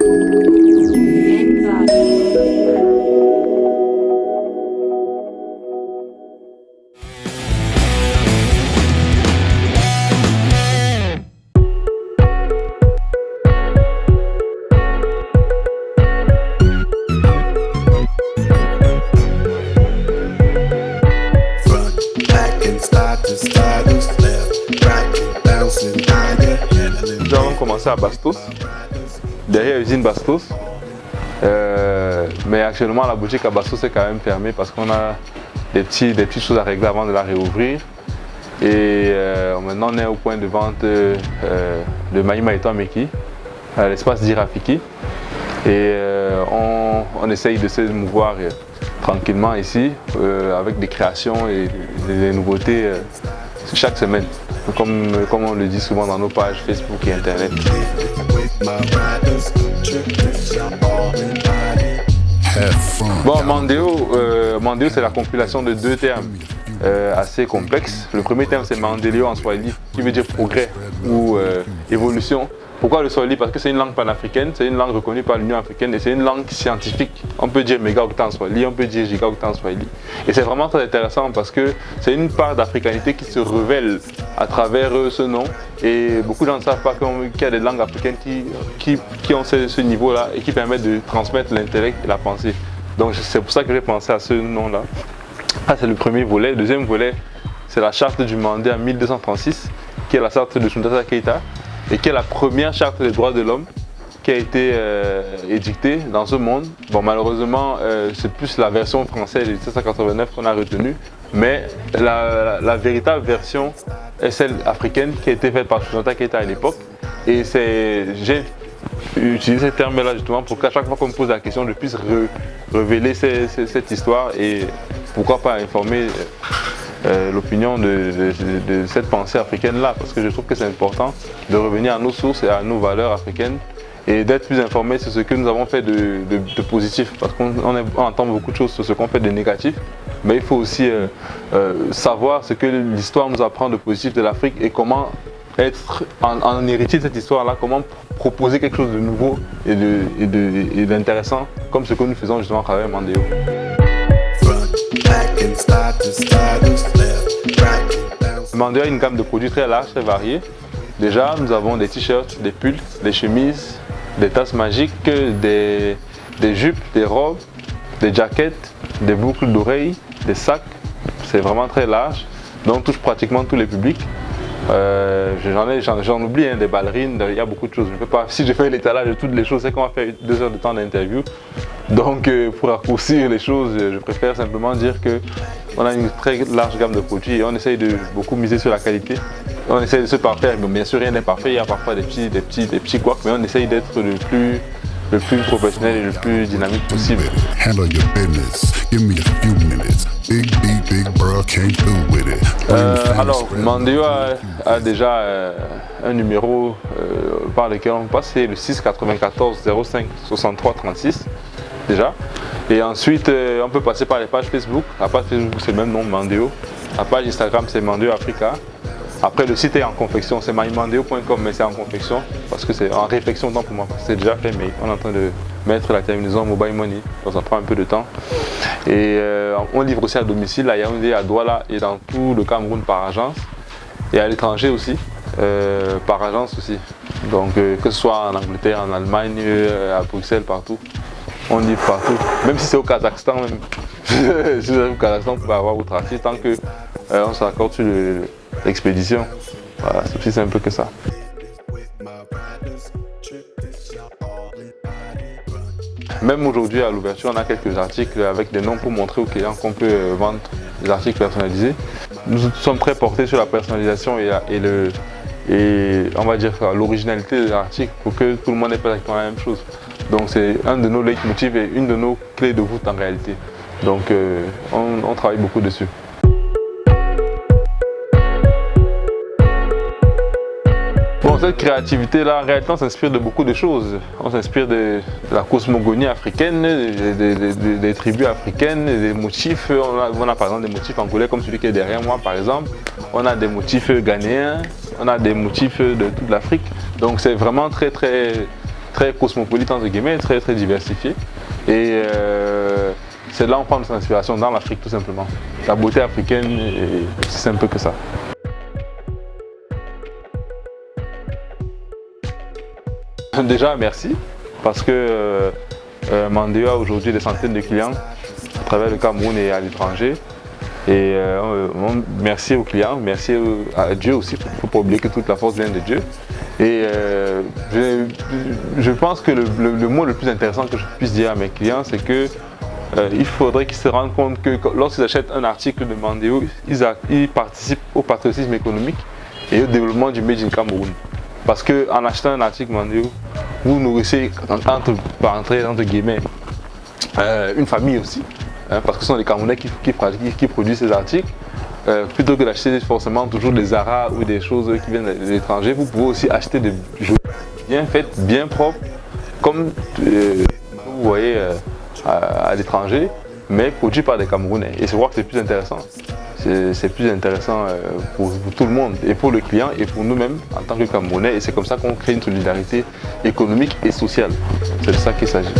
Nous avons commencé à Bastos, derrière l'usine Bastos, mais actuellement la boutique à Bastos est quand même fermée parce qu'on a des petites choses à régler avant de la réouvrir. Et maintenant on est au point de vente de Mahima et Meki, à l'espace d'Irafiki. Et on essaye de se mouvoir tranquillement ici avec des créations et des nouveautés chaque semaine, comme on le dit souvent dans nos pages Facebook et Internet. Bon, Mandeo c'est la compilation de deux termes assez complexes. Le premier terme c'est Maendeleo en Swahili, qui veut dire progrès ou évolution. Pourquoi le Swahili? Parce que c'est une langue panafricaine, c'est une langue reconnue par l'Union africaine et c'est une langue scientifique. On peut dire méga octa en Swahili, on peut dire giga octa en Swahili. Et c'est vraiment très intéressant parce que c'est une part d'africanité qui se révèle à travers ce nom. Et beaucoup de gens ne savent pas qu'il y a des langues africaines qui ont ce niveau-là et qui permettent de transmettre l'intellect et la pensée. Donc c'est pour ça que j'ai pensé à ce nom-là. Ah, c'est le premier volet. Le deuxième volet, c'est la charte du Mandé en 1236, qui est la charte de Soundiata Keita, et qui est la première charte des droits de l'homme qui a été édictée dans ce monde. Bon, malheureusement, c'est plus la version française de 1789 qu'on a retenue, mais la véritable version est celle africaine qui a été faite par Soundiata Keita à l'époque. Et j'ai utilisé ce terme-là justement pour qu'à chaque fois qu'on me pose la question, je puisse révéler cette histoire et pourquoi pas informer l'opinion de cette pensée africaine-là, parce que je trouve que c'est important de revenir à nos sources et à nos valeurs africaines et d'être plus informé sur ce que nous avons fait de positif, parce qu'on entend beaucoup de choses sur ce qu'on fait de négatif, mais il faut aussi savoir ce que l'histoire nous apprend de positif de l'Afrique et comment être en héritier de cette histoire-là, comment proposer quelque chose de nouveau et d'intéressant, comme ce que nous faisons justement à travers Mandeo. Mandeo a une gamme de produits très large, très variée. Déjà, nous avons des t-shirts, des pulls, des chemises, des tasses magiques, des jupes, des robes, des jackets, des boucles d'oreilles, des sacs. C'est vraiment très large, donc on touche pratiquement tous les publics. J'en oublie, hein, des ballerines, il y a beaucoup de choses. Je ne peux pas, si je fais l'étalage de toutes les choses, c'est qu'on va faire 2 heures de temps d'interview. Donc pour raccourcir les choses, je préfère simplement dire qu'on a une très large gamme de produits et on essaye de beaucoup miser sur la qualité. On essaye de se parfaire, mais bien sûr rien n'est parfait, il y a parfois des petits couacs, mais on essaye d'être le plus professionnel et le plus dynamique possible. Alors, Mandeo a déjà un numéro par lequel on passe, c'est le 6 94 05 63 36 déjà. Et ensuite, on peut passer par les pages Facebook. La page Facebook, c'est le même nom, Mandeo. La page Instagram, c'est Mandeo Africa. Après, le site est en confection, c'est mymandeo.com, mais c'est en confection parce que c'est en réflexion tant pour moi. C'est déjà fait, mais on est en train de mettre la terminaison mobile money, donc ça prend un peu de temps. Et on livre aussi à domicile, à Yaoundé, à Douala et dans tout le Cameroun par agence. Et à l'étranger aussi, par agence aussi. Donc que ce soit en Angleterre, en Allemagne, à Bruxelles, partout. On livre partout, même si c'est au Kazakhstan même. Si vous êtes au Kazakhstan, vous pouvez avoir votre artiste tant que on s'accorde sur l'expédition. Voilà, c'est aussi simple que ça. Même aujourd'hui à l'ouverture, on a quelques articles avec des noms pour montrer aux clients qu'on peut vendre des articles personnalisés. Nous sommes très portés sur la personnalisation et on va dire l'originalité de l'article pour que tout le monde ait pas exactement la même chose. Donc c'est un de nos leitmotifs et une de nos clés de voûte en réalité. Donc on travaille beaucoup dessus. Bon, cette créativité-là, en réalité, on s'inspire de beaucoup de choses. On s'inspire de la cosmogonie africaine, des tribus africaines, des motifs. On a par exemple des motifs angolais comme celui qui est derrière moi, par exemple. On a des motifs ghanéens, on a des motifs de toute l'Afrique. Donc c'est vraiment très très cosmopolite, entre guillemets, très, très diversifié. Et c'est là où on prend notre inspiration, dans l'Afrique tout simplement. La beauté africaine, c'est simple que ça. Déjà, merci, parce que Mandeo a aujourd'hui des centaines de clients à travers le Cameroun et à l'étranger. Et merci aux clients, merci à Dieu aussi, il ne faut pas oublier que toute la force vient de Dieu. Et je pense que le mot le plus intéressant que je puisse dire à mes clients, c'est que il faudrait qu'ils se rendent compte que lorsqu'ils achètent un article de Mandeo, ils participent au patriotisme économique et au développement du Made in Cameroun. Parce qu'en achetant un article Mandeo, vous nourrissez entre guillemets une famille aussi, hein, parce que ce sont les Camerounais qui produisent ces articles. Plutôt que d'acheter forcément toujours des Zara ou des choses qui viennent de l'étranger, vous pouvez aussi acheter des bijoux bien faites, bien propres, comme vous voyez à l'étranger, mais produits par des Camerounais. Et je crois que c'est plus intéressant. C'est plus intéressant pour tout le monde, et pour le client, et pour nous-mêmes en tant que Camerounais. Et c'est comme ça qu'on crée une solidarité économique et sociale. C'est de ça qu'il s'agit.